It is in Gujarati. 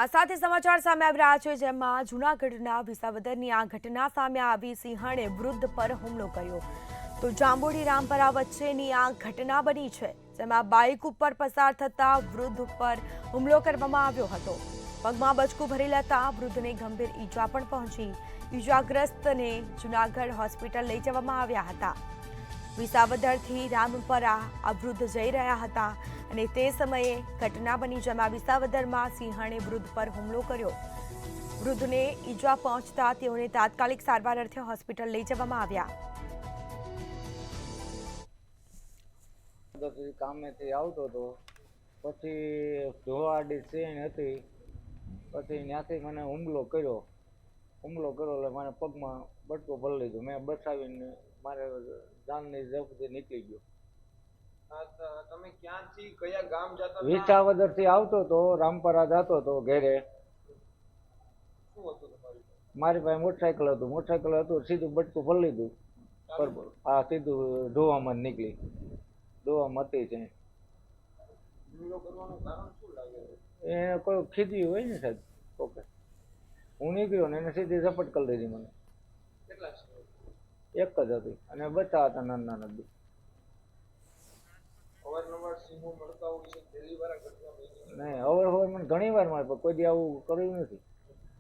આ સાથે સમાચાર સામે આવી રહ્યા છે, જેમાં જૂનાગઢના વિસાવદરની આ ઘટના સામે આવી. સિંહણે વૃદ્ધ પર હુમલો કર્યો. તો જાંબુડી રામપરા વચ્ચેની આ ઘટના બની છે, જેમાં બાઇક ઉપર પસાર થતા વૃદ્ધ ઉપર હુમલો કરવામાં આવ્યો હતો. પગમાં બચકું ભરી લેતા વૃદ્ધને ગંભીર ઈજા પણ પહોંચી. ઈજાગ્રસ્તને જૂનાગઢ હોસ્પિટલ લઈ જવામાં આવ્યા હતા. વિસાવદરથી રામપરા આ વૃદ્ધ જઈ રહ્યા હતા અને તે સમયે ઘટના બની, જેમાં વિસાવદરમાં સિંહણે વૃદ્ધ પર હુમલો કર્યો. વૃદ્ધને ઈજા પહોંચતા તેઓને તાત્કાલિક સારવાર અર્થે હોસ્પિટલ લઈ જવામાં આવ્યા. કામેથી આવતો હતો, પછી ધોવાડી ટ્રેન હતી, પછી ત્યાંથી મને હુમલો કર્યો એટલે મને પગમાં બટકો ભરી લીધો. મેં બચાવીને મારે જાનની ઝપથી નીકળી ગયો. તમે ક્યાંથી કયા ગામ જતા હતા? વિસાવદરથી આવતો હતો, રામપરા જતો હતો ઘરે. શું હતું તમારી? મારી પાસે મોટરસાઇકલ હતું, સીધું બટકું ભરી લીધું. બરોબર, હા, સીધું ધોવામાં નીકળી. ધોવામાં હતી છે. હુમલો કરવાનું કારણ શું લાગે છે? એને કોઈ ખીજ્યું હોય ને સાહેબ. ઓકે, હું નીકળ્યો ને એને સીધી ઝપટ કરી દીધી મને. કેટલા છે? એક જ હતી અને બચ્ચા હતા નાના નાના. અવારનવાર સિંહો મળતા હોય છે, પહેલી વાર આ ઘટના બની? નહીં, હવે મને ઘણી વાર મારે કોઈ દી આવું કર્યું નથી.